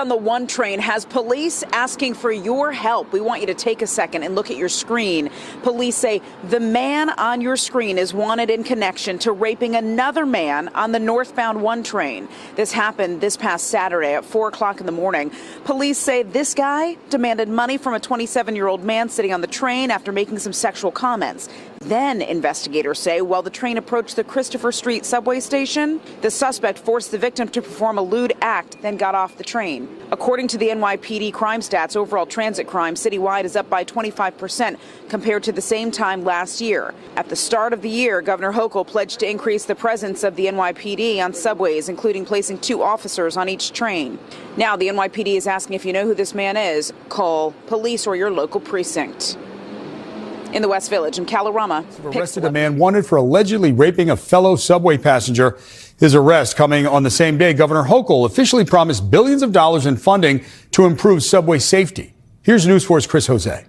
on the 1 train has police asking for your help. We want you to take a second and look at your screen. Police say the man on your screen is wanted in connection to raping another man on the northbound 1 train. This happened this past Saturday at 4 o'clock in the morning. Police say this guy demanded money from a 27-year-old man sitting on the train after making some sexual comments. Then investigators say while the train approached the Christopher Street subway station, the suspect forced the victim to perform a lewd act, then got off the train. According to the NYPD crime stats, overall transit crime citywide is up by 25% compared to the same time last year. At the start of the year, Governor Hochul pledged to increase the presence of the NYPD on subways, including placing 2 officers on each train. Now the NYPD is asking if you know who this man is, call police or your local precinct. In the West Village, in Kalorama. Arrested a man wanted for allegedly raping a fellow subway passenger. His arrest coming on the same day Governor Hochul officially promised billions of dollars in funding to improve subway safety. Here's News 4's Chris Jose.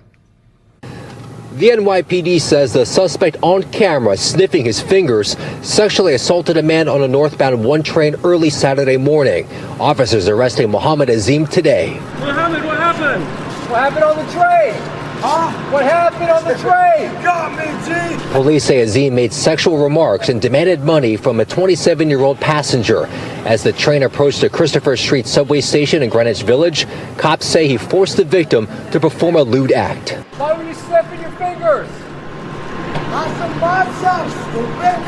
The NYPD says the suspect on camera sniffing his fingers sexually assaulted a man on a northbound 1 train early Saturday morning. Officers arresting Mohammed Azim today. Mohammed, what happened? What happened on the train? Huh? What happened on the train? Got me, G! Police say Azim made sexual remarks and demanded money from a 27-year-old passenger. As the train approached the Christopher Street subway station in Greenwich Village, cops say he forced the victim to perform a lewd act. Why were you sniffing your fingers?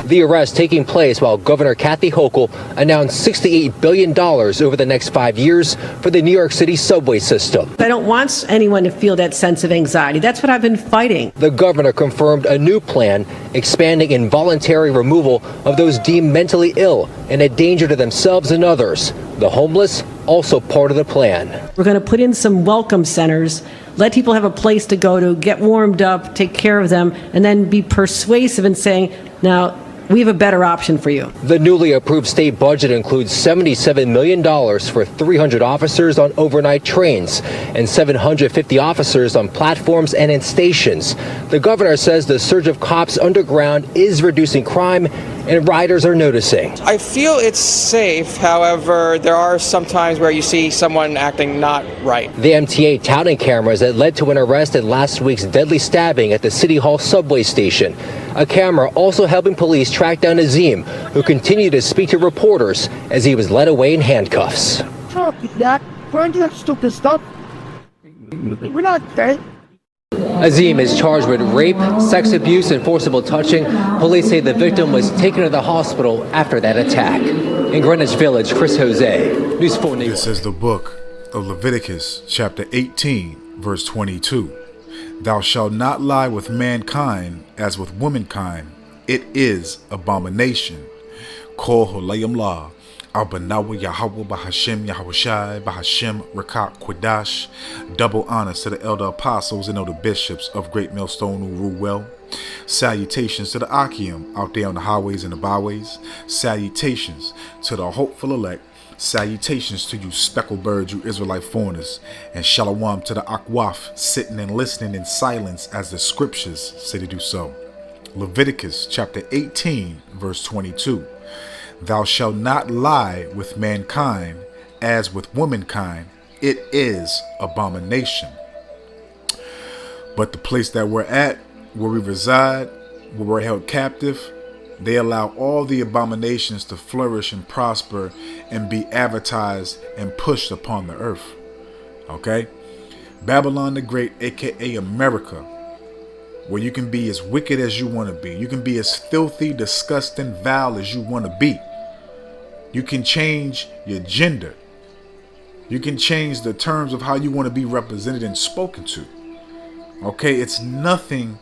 The arrest taking place while Governor Kathy Hochul announced $68 billion over the next 5 years for the New York City subway system. I don't want anyone to feel that sense of anxiety. That's what I've been fighting. The governor confirmed a new plan expanding involuntary removal of those deemed mentally ill and a danger to themselves and others. The homeless also part of the plan. We're going to put in some welcome centers, let people have a place to go to, get warmed up, take care of them, and then be persuasive in saying, now, we have a better option for you. The newly approved state budget includes $77 million for 300 officers on overnight trains and 750 officers on platforms and in stations. The governor says the surge of cops underground is reducing crime and riders are noticing. I feel it's safe. However, there are some times where you see someone acting not right. The MTA touting cameras that led to an arrest in last week's deadly stabbing at the City Hall subway station. A camera also helping police track down Azim, who continued to speak to reporters as he was led away in handcuffs. We're not dead. Azim is charged with rape, sex abuse, and forcible touching. Police say the victim was taken to the hospital after that attack. In Greenwich Village, Chris Jose, News 4 News. This is the book of Leviticus, chapter 18, verse 22. Thou shalt not lie with mankind as with womankind. It is abomination. Kol holayim la. Al-Banawa Yahweh Bahashem Yahushai Bahashem Rakak Kwadash. Double honors to the elder apostles and elder bishops of Great Millstone who rule well. Salutations to the Akim out there on the highways and the byways. Salutations to the hopeful elect. Salutations to you speckled birds, you Israelite foreigners. And shalom to the Akwaf sitting and listening in silence as the scriptures say to do so. Leviticus chapter 18 verse 22. Thou shalt not lie with mankind as with womankind. It is abomination. But the place that we're at, where we reside, where we're held captive, they allow all the abominations to flourish and prosper and be advertised and pushed upon the earth. Okay? Babylon the Great, aka America, where you can be as wicked as you want to be. You can be as filthy, disgusting, vile as you want to be. You can change your gender. You can change the terms of how you want to be represented and spoken to. Okay, it's nothing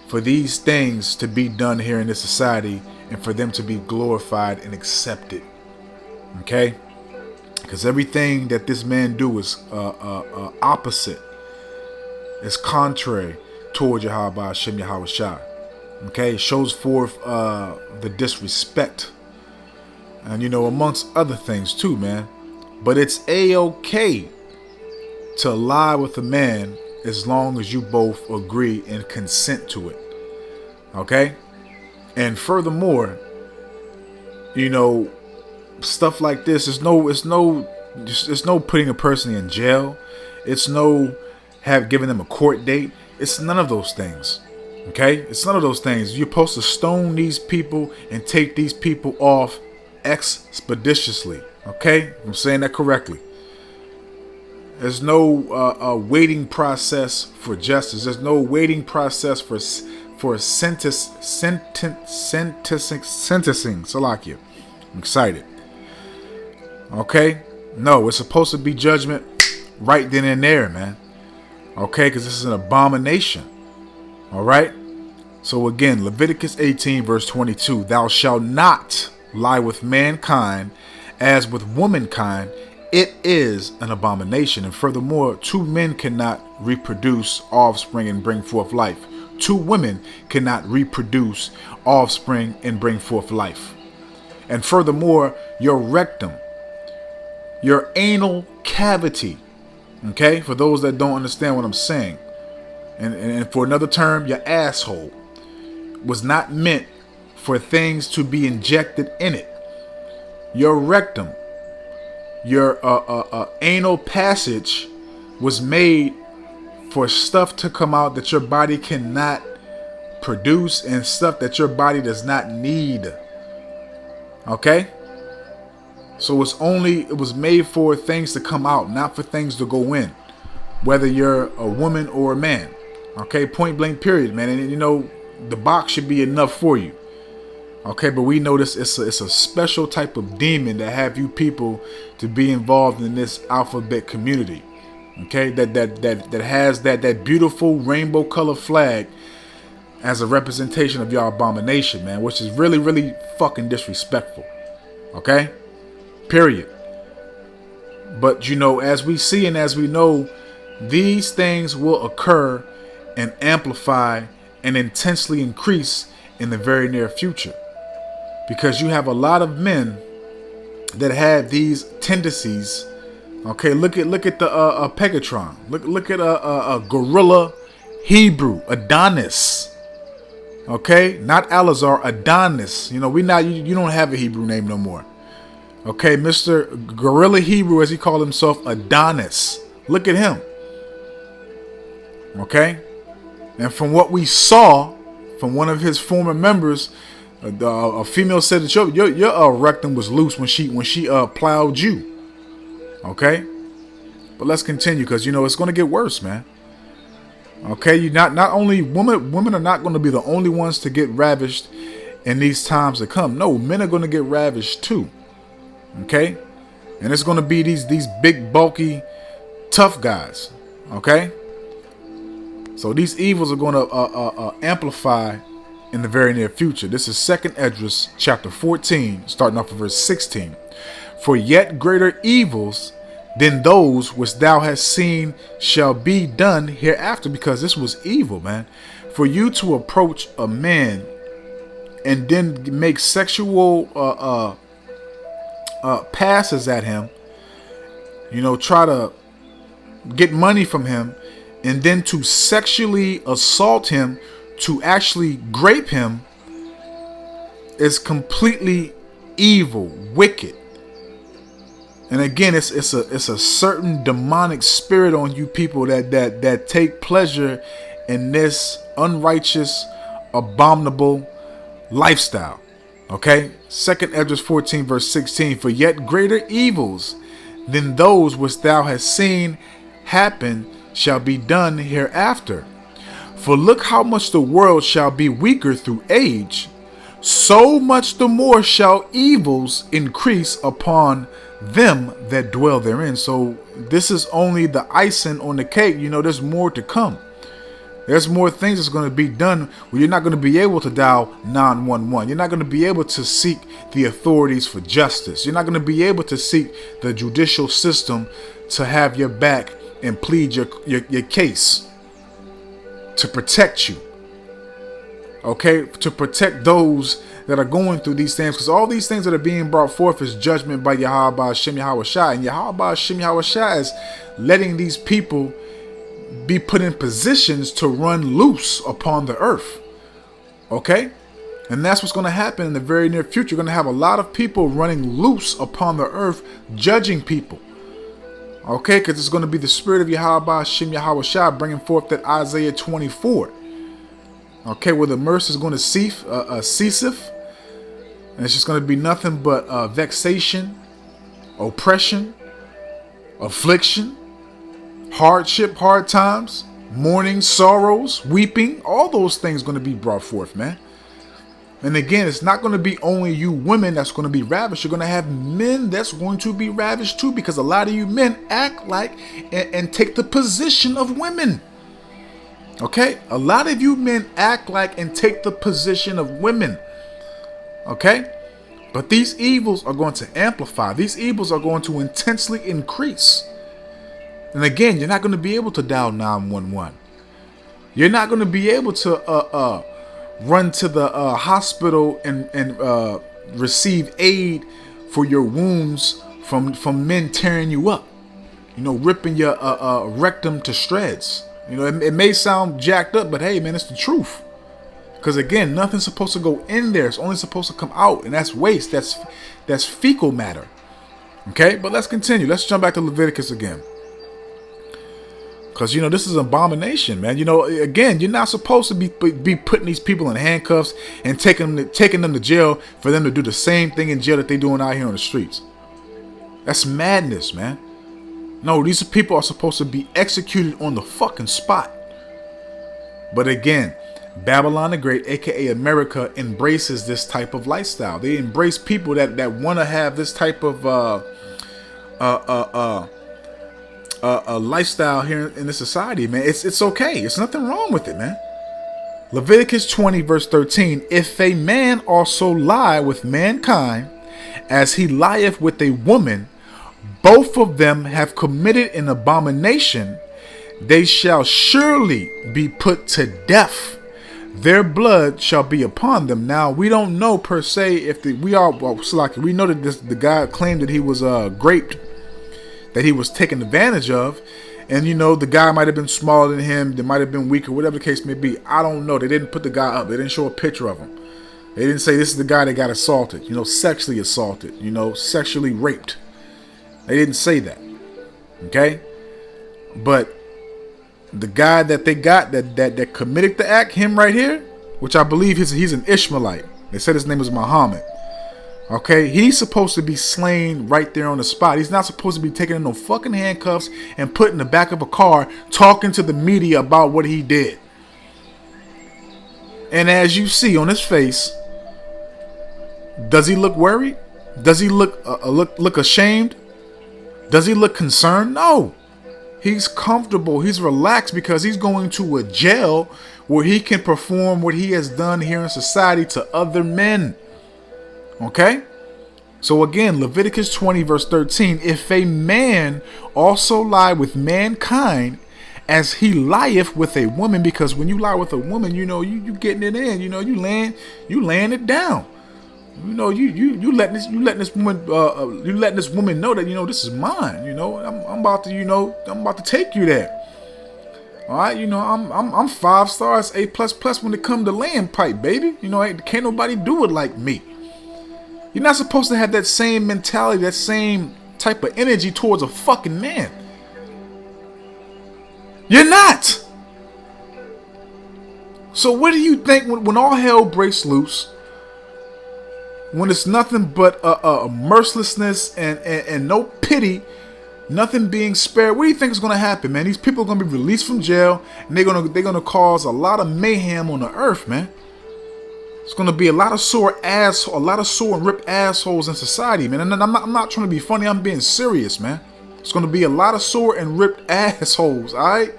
for these things to be done here in this society and for them to be glorified and accepted. Okay, because everything that this man do is opposite. It's contrary toward Yahweh Hashem Yahweh Shai. Okay, it shows forth the disrespect. And you know, amongst other things too, man. But it's a-okay to lie with a man as long as you both agree and consent to it. Okay? And furthermore, you know, stuff like this is no It's no putting a person in jail. It's no giving them a court date. It's none of those things. Okay? It's none of those things. You're supposed to stone these people and take these people off expeditiously. Okay? I'm saying that correctly. There's no waiting process for justice. There's no waiting process for sentencing. Salakia. I'm excited. Okay? No, it's supposed to be judgment right then and there, man. Okay? Because this is an abomination. All right? So again, Leviticus 18 verse 22. Thou shalt not lie with mankind as with womankind. It is an abomination. And furthermore, two men cannot reproduce offspring and bring forth life. Two women cannot reproduce offspring and bring forth life. And furthermore, your rectum, your anal cavity, okay, for those that don't understand what I'm saying, and for another term, your asshole, was not meant for things to be injected in it. Your rectum, your anal passage was made for stuff to come out that your body cannot produce and stuff that your body does not need. Okay? So it was made for things to come out, not for things to go in, whether you're a woman or a man. Okay? Point blank period, man. And you know, the box should be enough for you. Okay, but we know this it's a special type of demon that have you people to be involved in this alphabet community. Okay, that has that beautiful rainbow color flag as a representation of your abomination, man, which is really, really fucking disrespectful. Okay? Period. But you know, as we see and as we know, these things will occur and amplify and intensely increase in the very near future. Because you have a lot of men that have these tendencies. Okay, look at the Pegatron. Look at a gorilla Hebrew Adonis. Okay, not Alazar, Adonis. You know, you don't have a Hebrew name no more. Okay, Mr. Gorilla Hebrew, as he called himself, Adonis. Look at him. Okay, and from what we saw from one of his former members, a female said that your rectum was loose when she plowed you. Okay, but let's continue, because you know it's going to get worse, man. Okay, you not only women are not going to be the only ones to get ravished in these times to come. No, men are going to get ravished too. Okay, and it's going to be these big, bulky, tough guys. Okay, so these evils are going to amplify in the very near future. This is 2nd Esdras chapter 14, starting off of verse 16. For yet greater evils than those which thou hast seen shall be done hereafter. Because this was evil, man. For you to approach a man and then make sexual passes at him, you know, try to get money from him, and then to sexually assault him, to actually grape him, is completely evil, wicked. And again, it's a certain demonic spirit on you people that take pleasure in this unrighteous, abominable lifestyle. Okay? 2nd Esdras 14 verse 16. For yet greater evils than those which thou hast seen happen shall be done hereafter. For look how much the world shall be weaker through age, so much the more shall evils increase upon them that dwell therein. So this is only the icing on the cake. You know, there's more to come. There's more things that's going to be done where you're not going to be able to dial 911. You're not going to be able to seek the authorities for justice. You're not going to be able to seek the judicial system to have your back and plead your case, to protect you. Okay, to protect those that are going through these things, because all these things that are being brought forth is judgment by Yahweh Hashem Yahweh Shai, and Yahweh Hashem Yahweh Shai is letting these people be put in positions to run loose upon the earth. Okay, and that's what's going to happen in the very near future. You're going to have a lot of people running loose upon the earth, judging people. Okay, because it's going to be the spirit of Yahweh Shem Yahweh Shai bringing forth that Isaiah 24. Okay, where the mercy is going to ceaseth. And it's just going to be nothing but vexation, oppression, affliction, hardship, hard times, mourning, sorrows, weeping. All those things going to be brought forth, man. And again, it's not going to be only you women that's going to be ravished. You're going to have men that's going to be ravished too, because a lot of you men act like and take the position of women. Okay? A lot of you men act like and take the position of women. Okay? But these evils are going to amplify. These evils are going to intensely increase. And again, you're not going to be able to dial 911. You're not going to be able to run to the hospital and receive aid for your wounds from men tearing you up, ripping your rectum to shreds. It may sound jacked up, but hey, man, it's the truth. Because again, nothing's supposed to go in there. It's only supposed to come out, and that's waste. That's fecal matter. Okay, but let's continue. Let's jump back to Leviticus again. Because, this is an abomination, man. Again, you're not supposed to be putting these people in handcuffs and taking them to jail for them to do the same thing in jail that they're doing out here on the streets. That's madness, man. No, these people are supposed to be executed on the fucking spot. But again, Babylon the Great, aka America, embraces this type of lifestyle. They embrace people that want to have this type of a lifestyle here in this society, man. It's okay. It's nothing wrong with it, man. Leviticus 20 verse 13. If a man also lie with mankind, as he lieth with a woman, both of them have committed an abomination. They shall surely be put to death. Their blood shall be upon them. Now we don't know per se if we know that the guy claimed that he was raped, that he was taken advantage of, and the guy might have been smaller than him, they might have been weaker, whatever the case may be. I don't know. They didn't put the guy up. They didn't show a picture of him. They didn't say this is the guy that got assaulted, sexually assaulted, sexually raped. They didn't say that. Okay? But the guy that they got that committed the act, him right here, which I believe he's an Ishmaelite. They said his name is Muhammad. Okay, he's supposed to be slain right there on the spot. He's not supposed to be taken in no fucking handcuffs and put in the back of a car talking to the media about what he did. And as you see on his face, does he look worried? Does he look ashamed? Does he look concerned? No. He's comfortable. He's relaxed because he's going to a jail where he can perform what he has done here in society to other men. Okay? So again, Leviticus 20 verse 13. If a man also lie with mankind, as he lieth with a woman, because when you lie with a woman, you getting it in, you laying it down. You letting this woman know that this is mine. I'm about to take you there. All right, I'm 5 stars, A++ when it come to laying pipe, baby. Can't nobody do it like me. You're not supposed to have that same mentality, that same type of energy towards a fucking man. You're not. So what do you think when all hell breaks loose? When it's nothing but mercilessness and no pity, nothing being spared, what do you think is going to happen, man? These people are going to be released from jail, and they're going to cause a lot of mayhem on the earth, man. It's going to be a lot of sore and ripped assholes in society, man. And I'm not trying to be funny. I'm being serious, man. It's going to be a lot of sore and ripped assholes, all right?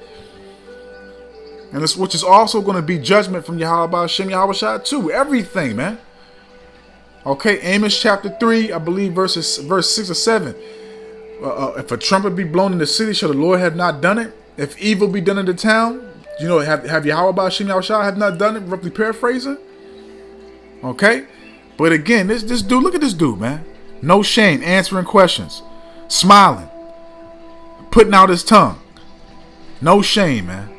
And which is also going to be judgment from Yahweh Shem Yahweh Shai too. Everything, man. Okay, Amos chapter 3, I believe verse 6 or 7. If a trumpet be blown in the city, shall the Lord have not done it? If evil be done in the town, have Yahweh Shem Yahweh Shai have not done it? Roughly paraphrasing. Okay, but again, this dude, look at this dude, man. No shame, answering questions, smiling, putting out his tongue. No shame, man.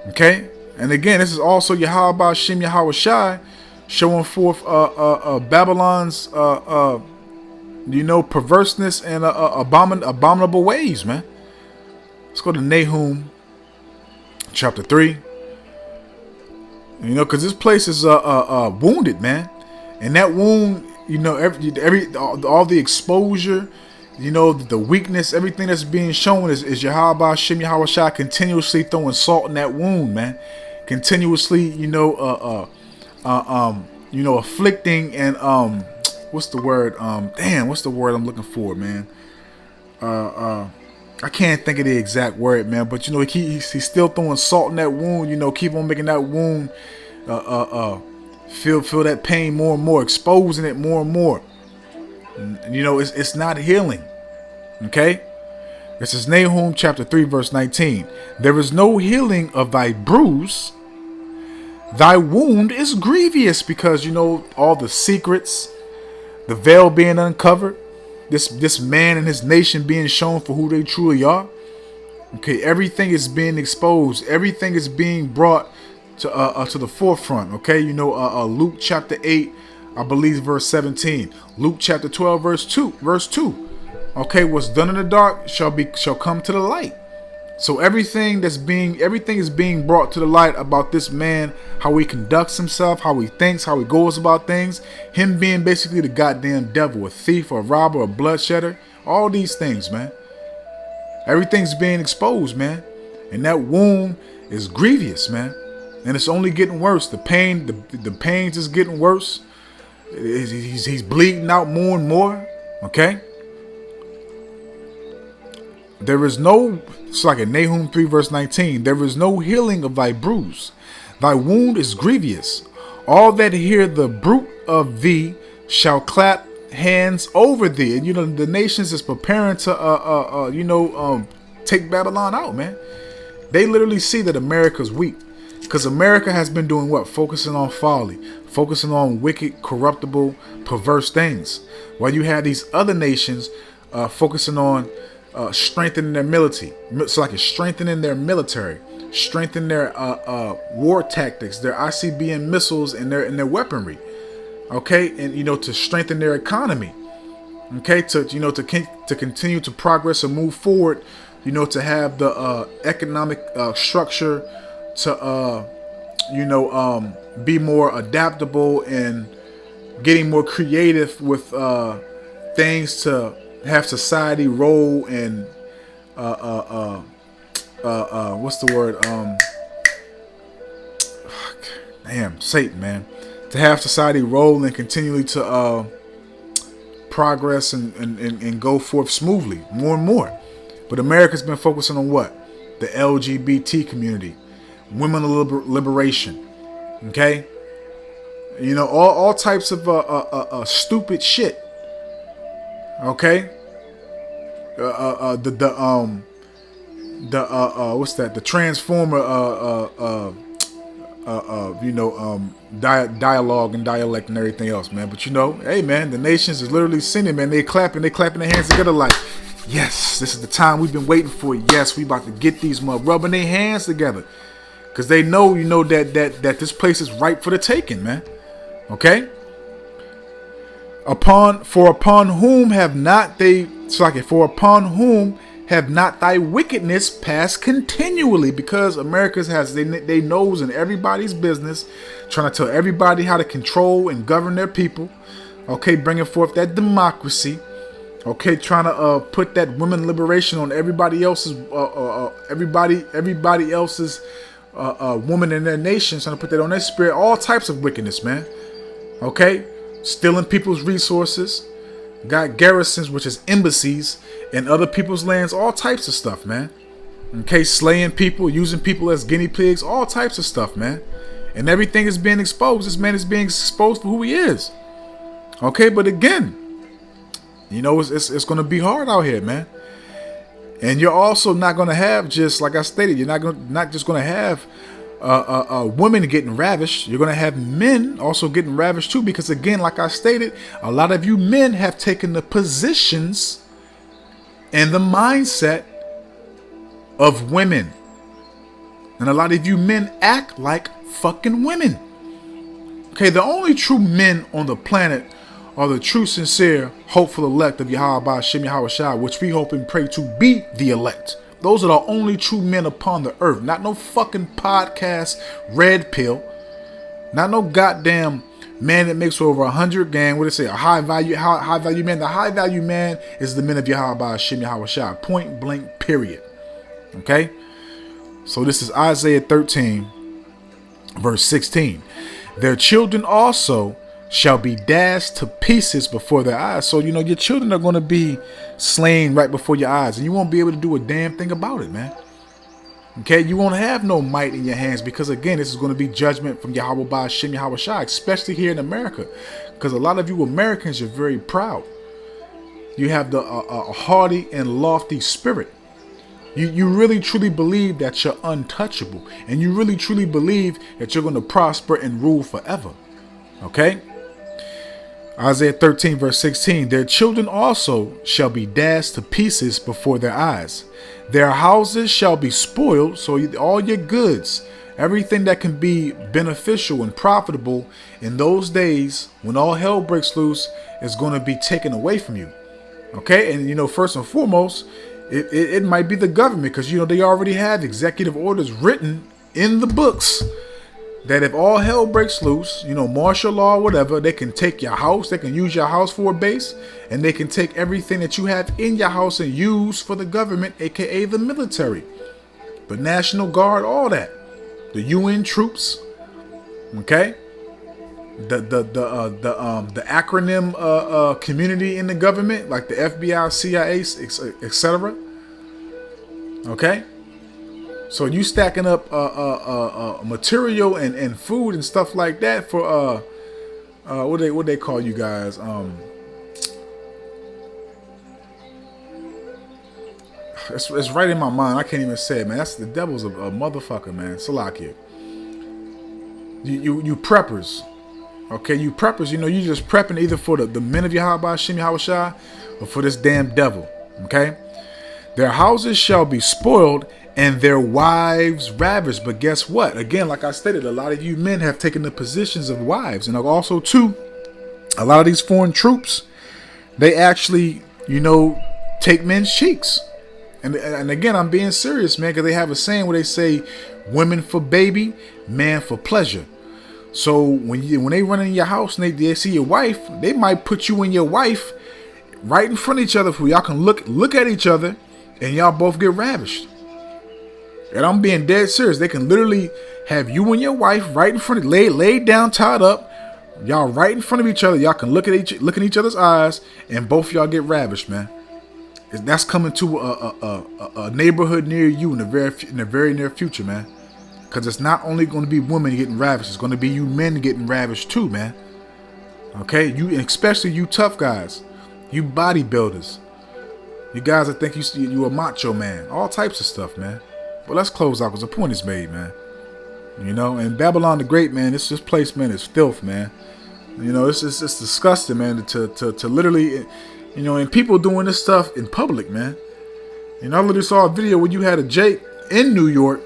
Okay, and again, this is also Yahweh Shem Yahweh Shai showing forth Babylon's perverseness and abominable ways, man. Let's go to Nahum chapter 3. Because this place is wounded, man. And that wound, all the exposure, the weakness, everything that's being shown is Yahweh Shem Yahweh Shai continuously throwing salt in that wound, man. Continuously, afflicting and what's the word? What's the word I'm looking for, man? I can't think of the exact word, man. But he's still throwing salt in that wound. Keep on making that wound feel that pain more and more, exposing it more and more. It's not healing. Okay? This is Nahum chapter 3, verse 19. There is no healing of thy bruise. Thy wound is grievous, because all the secrets, the veil being uncovered, this man and his nation being shown for who they truly are. Okay, everything is being exposed. Everything is being brought to the forefront. Okay, Luke chapter 8, I believe verse 17. Luke chapter 12, verse 2. Okay, what's done in the dark shall come to the light. So everything is being brought to the light about this man, how he conducts himself, how he thinks, how he goes about things. Him being basically the goddamn devil, a thief, a robber, a bloodshedder. All these things, man. Everything's being exposed, man. And that wound is grievous, man. And it's only getting worse. The pain's just getting worse. He's bleeding out more and more. Okay? It's like in Nahum 3 verse 19. There is no healing of thy bruise. Thy wound is grievous. All that hear the bruit of thee shall clap hands over thee. And the nations is preparing to take Babylon out, man. They literally see that America's weak. Because America has been doing what? Focusing on folly. Focusing on wicked, corruptible, perverse things. While you have these other nations focusing on strengthening their military. So like it's strengthening their military, strengthening their war tactics, their ICBM missiles and their weaponry. Okay, and to strengthen their economy. Okay, to continue to progress and move forward. To have the economic structure to be more adaptable and getting more creative with things to have society roll and what's the word? Satan, man. To have society roll and continually to progress and go forth smoothly, more and more. But America's been focusing on what? The LGBT community, women liberation. Okay, all types of stupid shit. Okay. What's that? The Transformer dialogue and dialect and everything else, man. But hey, man, the nations is literally singing, man. They clapping their hands together like, yes, this is the time we've been waiting for. Yes, we about to get these rubbing their hands together, because they know, that this place is ripe for the taking, man. Okay. Upon whom have not thy wickedness passed continually? Because America has they nose in everybody's business, trying to tell everybody how to control and govern their people. Okay, bringing forth that democracy. Okay, trying to put that women liberation on everybody else's woman in their nation, trying to put that on their spirit. All types of wickedness, man. Okay. Stealing people's resources, got garrisons, which is embassies, in other people's lands, all types of stuff, man. Okay, slaying people, using people as guinea pigs, all types of stuff, man. And everything is being exposed. This man is being exposed for who he is. Okay, but again, it's going to be hard out here, man. And you're also not going to have, just like I stated, you're not just going to have women getting ravished. You're going to have men also getting ravished too, because again, like I stated, a lot of you men have taken the positions and the mindset of women, and a lot of you men act like fucking women. Okay, the only true men on the planet are the true, sincere, hopeful elect of Yahweh Shem Yahweh Shai, which we hope and pray to be the elect. Those are the only true men upon the earth. Not no fucking podcast red pill. Not no goddamn man that makes over 100 gang. What do they say? A high value man. The high value man is the men of Yahweh Shem Yahweh Shai. Point blank, period. Okay? So this is Isaiah 13, verse 16. Their children also shall be dashed to pieces before their eyes. So, you know, your children are going to be slain right before your eyes, and you won't be able to do a damn thing about it, man. Okay, you won't have no might in your hands, because again, this is going to be judgment from Yahweh by Shem Yahweh Shai, especially here in America, because a lot of you Americans are very proud. You have the a haughty and lofty spirit. You really truly believe that you're untouchable, and you really truly believe that you're going to prosper and rule forever. Okay? Isaiah 13 verse 16, their children also shall be dashed to pieces before their eyes. Their houses shall be spoiled, so all your goods, everything that can be beneficial and profitable in those days when all hell breaks loose, is going to be taken away from you. Okay? And you know, first and foremost, it might be the government, because you know they already have executive orders written in the books that if all hell breaks loose, you know, martial law, whatever, they can take your house, they can use your house for a base, and they can take everything that you have in your house and use for the government, aka the military, the National Guard, all that, the UN troops, okay, the acronym community in the government, like the FBI, CIA, etc. Okay. So you stacking up material and food and stuff like that for what they call you guys? It's right in my mind. I can't even say it, man. That's the devil's a motherfucker, man. Salakia. You preppers, okay? You preppers. You know, you just prepping either for the men of Yahweh Shem Yahweh Shai or for this damn devil. Okay. Their houses shall be spoiled and their wives ravished. But guess what? Again, like I stated, a lot of you men have taken the positions of wives. And also, too, a lot of these foreign troops, they actually, you know, take men's cheeks. And again, I'm being serious, man, because they have a saying where they say, women for baby, man for pleasure. So when they run in your house and they see your wife, they might put you and your wife right in front of each other so y'all can look at each other and y'all both get ravished. And I'm being dead serious. They can literally have you and your wife right in front of, laid down, tied up. Y'all right in front of each other. Y'all can look in each other's eyes, and both y'all get ravished, man. That's coming to a neighborhood near you in the very near future, man. Because it's not only going to be women getting ravished, it's going to be you men getting ravished too, man. Okay, you, especially you tough guys, you bodybuilders, you guys that think you a macho man, all types of stuff, man. But let's close out because the point is made, man. You know, and Babylon the Great, man, this place, man, is filth, man. You know, it's disgusting, man, to literally, you know, and people doing this stuff in public, man. And I literally saw a video where you had a Jake in New York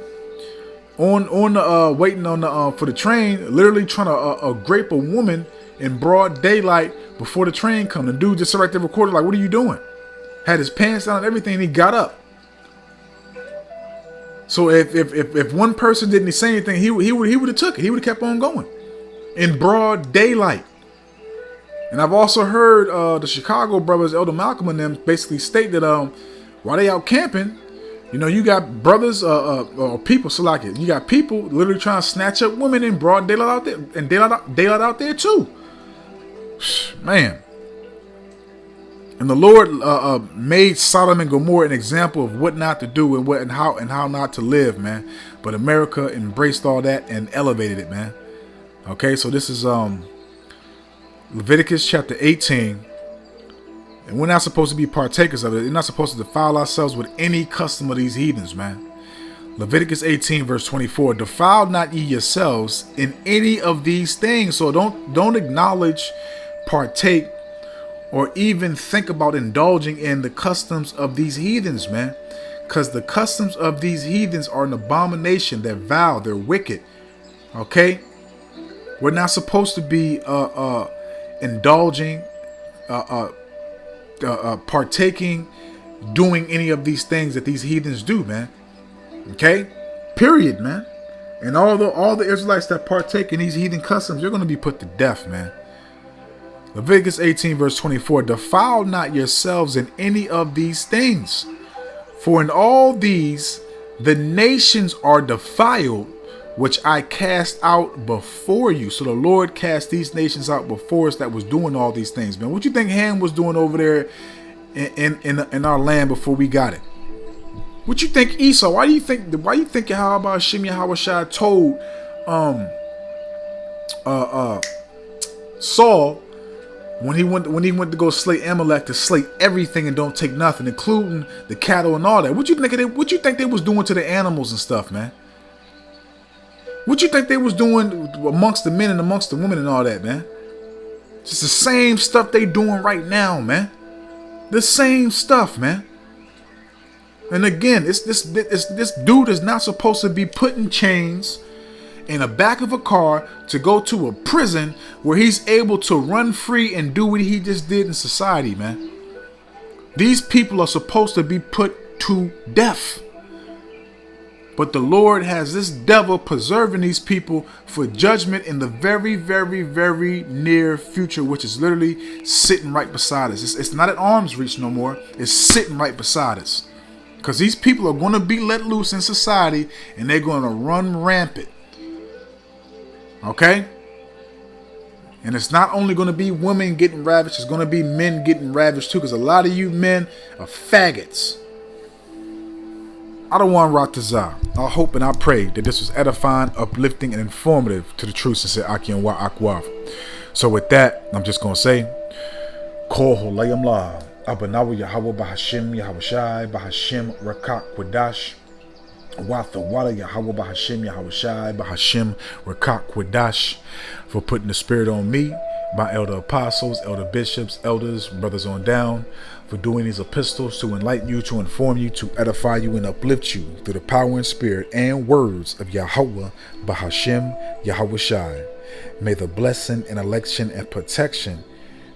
on the waiting on the for the train, literally trying to grape a woman in broad daylight before the train come. The dude just right there recorded, like, what are you doing? Had his pants down and everything, and he got up. So if one person didn't say anything, he would have took it. He would have kept on going in broad daylight. And I've also heard the Chicago brothers, Elder Malcolm and them, basically state that while they out camping, you know, you got brothers or people, so like it, you got people literally trying to snatch up women in broad daylight out there, and daylight out there too, man. And the Lord made Sodom and Gomorrah an example of what not to do and how not to live, man. But America embraced all that and elevated it, man. Okay, so this is Leviticus chapter 18. And we're not supposed to be partakers of it. We're not supposed to defile ourselves with any custom of these heathens, man. Leviticus 18 verse 24. Defile not ye yourselves in any of these things. So don't acknowledge, partake, or even think about indulging in the customs of these heathens, man. Because the customs of these heathens are an abomination. They're vile. They're wicked. Okay? We're not supposed to be indulging partaking, doing any of these things that these heathens do, man. Okay? Period, man. And all the Israelites that partake in these heathen customs, you're going to be put to death, man. Leviticus 18 verse 24, defile not yourselves in any of these things, for in all these the nations are defiled, which I cast out before you. So the Lord cast these nations out before us that was doing all these things, man. What you think Ham was doing over there in our land before we got it? What you think Esau? Why you think how about Shem Yahushua told Saul when he went to go slay Amalek to slay everything and don't take nothing, including the cattle and all that? What you think they was doing to the animals and stuff, man? What you think they was doing amongst the men and amongst the women and all that, man? It's the same stuff they doing right now, man. The same stuff, man. And again, this dude is not supposed to be put in chains in the back of a car to go to a prison where he's able to run free and do what he just did in society, man. These people are supposed to be put to death. But the Lord has this devil preserving these people for judgment in the very, very, very near future, which is literally sitting right beside us. It's not at arm's reach no more. It's sitting right beside us. Because these people are going to be let loose in society and they're going to run rampant. Okay? And it's not only going to be women getting ravaged, it's going to be men getting ravaged too. Because a lot of you men are faggots. I don't want Ratazah. I hope and I pray that this was edifying, uplifting, and informative to the true sincere Aki and Wa Akwav. So with that, I'm just going to say, Kol Holayam La. Abanawa Yahweh Bahashim Yahweh Shai Bahashim Rakak Kwadash Watha Wada Yahweh Bahashim Yahweh Shai Bahashim Rakak Kwadash, for putting the spirit on me, my elder apostles, elder bishops, elders, brothers on down, for doing these epistles to enlighten you, to inform you, to edify you, and uplift you through the power and spirit and words of Yahweh Bahashim Yahweh Shai. May the blessing and election and protection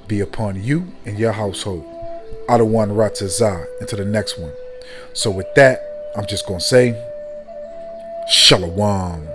be upon you and your household. I don't want Ratazah into the next one. So with that, I'm just going to say, Shalom.